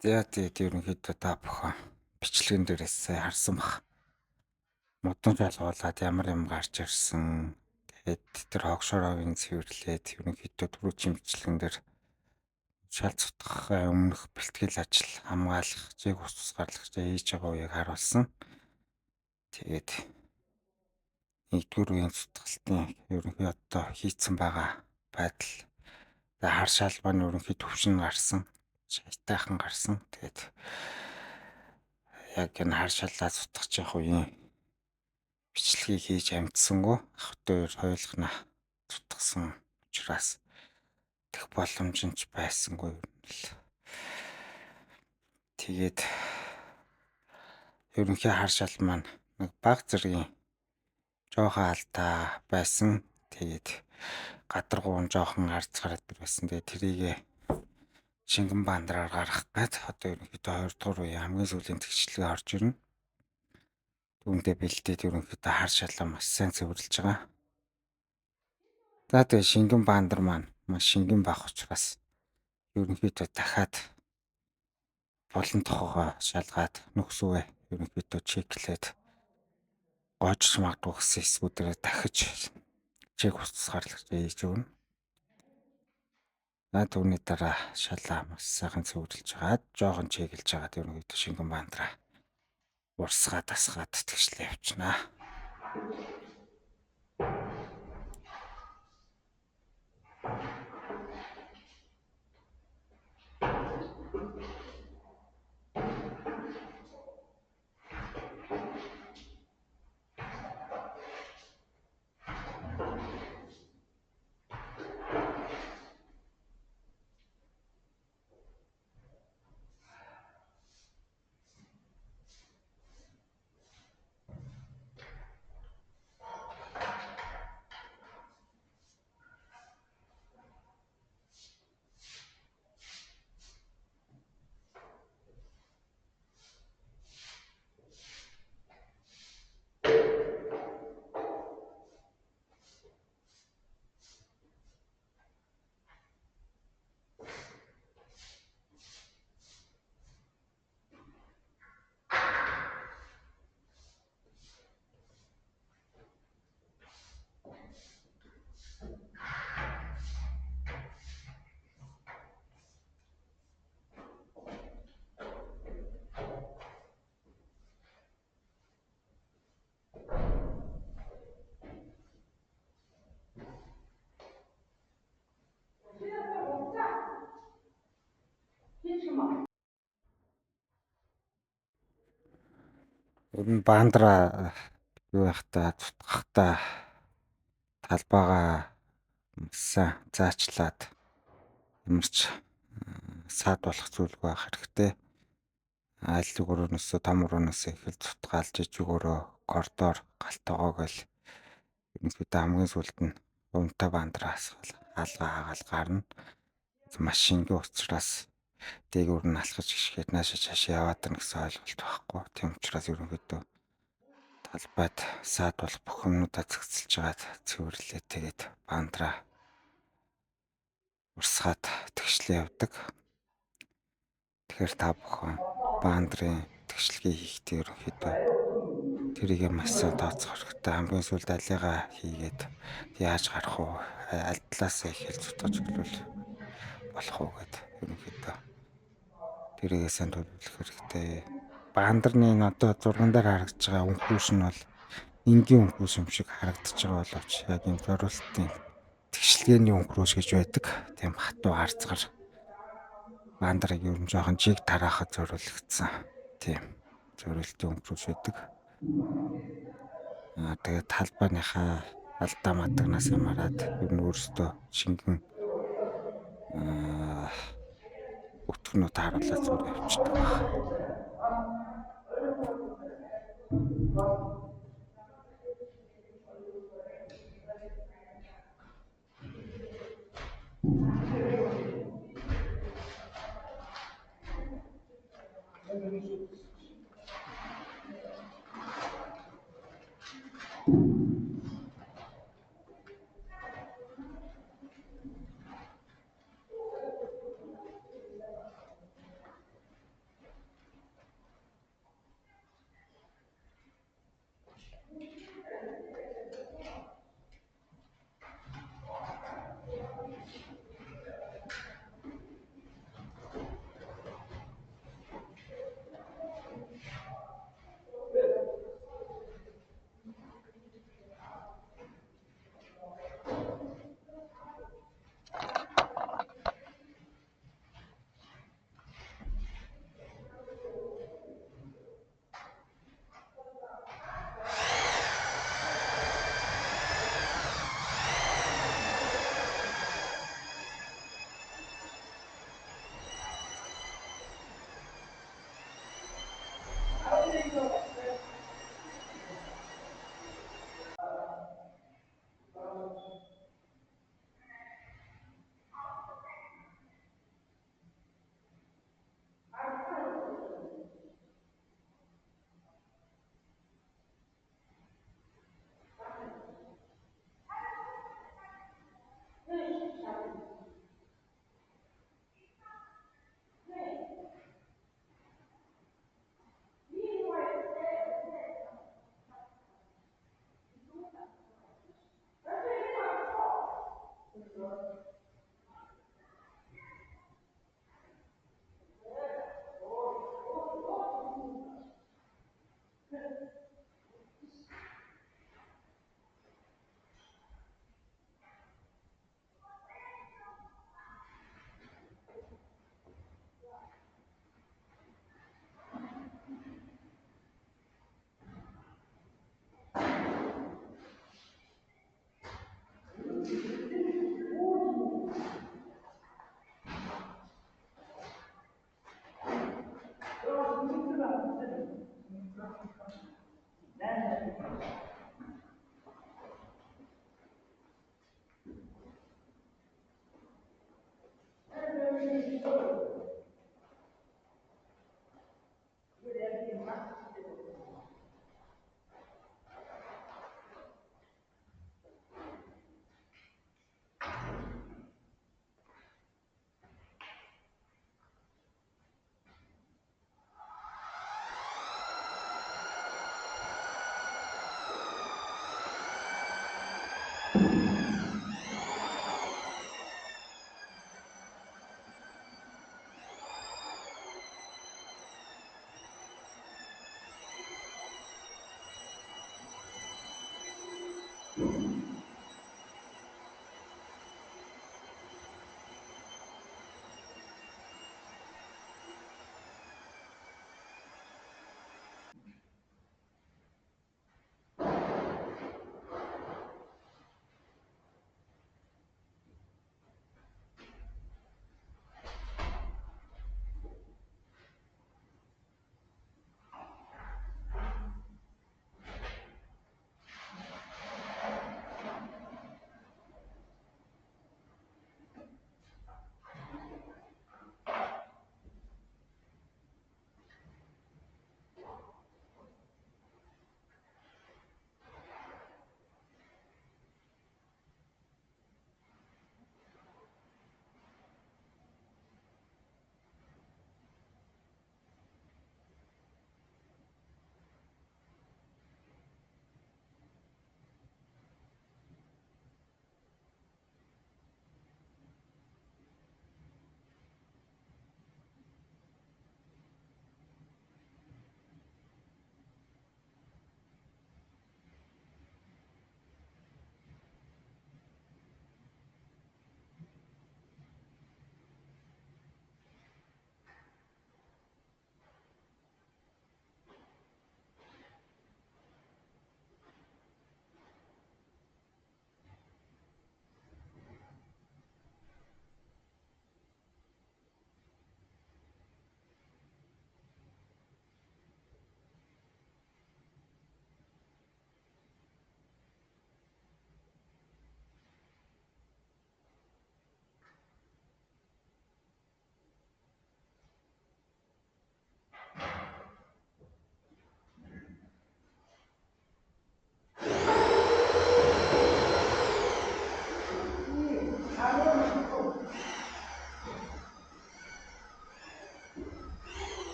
За тэгээд ерөнхийдөө та бүхэн бичлэгэн дээрээс сая харсан бах. Модон жалгуулад ямар юм гарч ирсэн. Тэгээд тэр хогшоровын цэвэрлээд ерөнхийдөө түрүүчийн бичлэгэн дээр шал цутгахын өмнөх бэлтгэл ажил хамгаалах, зэг ус тусгаарлах хийж байгаа үеийг харуулсан. Тэгээд нэгдүгээр үеийн цутгалтын ерөнхий одоо хийцэн байгаа байдал. Тэгээд хар шалбааны ерөнхий төвшин гарсан. Шайтайхан гарсан. Тэгээд яг энэ хар шаллаа цутгах явах үеийн бичлэгийг хийж амжсангүй ахтай хоёулахна цутгасан учраас тех боломж нь ч байсангүй юм л. Тэгээд ерөнхий хар шал маань нэг баг зэргийн жоохон алдаа байсан. Тэгээд гадаргуун жоохон арцгараад байсан. Тэгээд тэрийг шингэн бандраар гаргах гээд одоо ерөнхийдөө 2 дугаар үеийн хамгийн сүүлийн тэгшлэгээ орж ирнэ. Түүнтэй бэлдээд ерөнхийдөө хар шалаа маш сайн цэвэрлж байгаа. За тэгээд шингэн бандар маань маш шингэн байх учраас ерөнхийдөө дахиад болон тохоогоо шалгаад нөхсөвөө ерөнхийдөө чеклээд гоожч магадгүй гэсэн эсвүүдээр дахиж чек ус тусгаарлаж хийж өгнө. Түүний дараа шалаа маш сайхан цэвэрлж хагаад жоохон чеглэж хагаад ерөнхийдөө шингэн бандраа урсгаад тасгаад тэгшлээ явчихнаа. Ер нь бандра юу байхдаа цутгахтаа талбайгаа сайн заачлаад ямарч саад болох зүйлгүй байх хэрэгтэй. Аль өгөрөөсөө том өрөөнөөс ихэл цутгаалж ижигөөрөө коридор галтайгоо гэл ерөнхийдөө хамгийн сүлд нь унтаа бандраас хаалгаа хаагаал гарна. Маш шингэн учраас дээгүүр нь алхаж гიშгээд наашаа цаашаа яваад гэнэ гэсэн ойлголт байхгүй. Тийм учраас ерөнхийдөө талбайд саад болох бүх юмнуудаа зэгцэлж хагаад цэвэрлээ. Тэгээд бандраа урсгаад тэгшлээ явдаг. Тэгэхээр та бүхэн бандрын тэгшлэгийг хийхдээ ерөнхийдөө тэрийг маш сайн тооцох хэрэгтэй. Хамгийн сүүлд алигаа хийгээд яаж гарах уу? Аль талаасаа ихэл цутгаж гэлвэл болох уу гэд ерөнхийдөө тэрийг сайн төлөвлөх хэрэгтэй. Бандрны одоо зурган дээр харагдаж байгаа өнхөөс нь бол энгийн өнхөөс юм шиг харагдаж байгаа боловч яг юм зориултын тэгшлэгээний өнхөөс гэж байдаг. Тийм хатуу харцгаар бандрыг ер нь жоохон жиг тараахад зориулагдсан. Тийм зориултын өнхөөс байдаг. Тэгээд талбайныхаа алдаа мадагнаас хамаарат ер нь өөрөөсөө шингэн өтгөнүүд харуулаад зүгээр явчихдаг байна.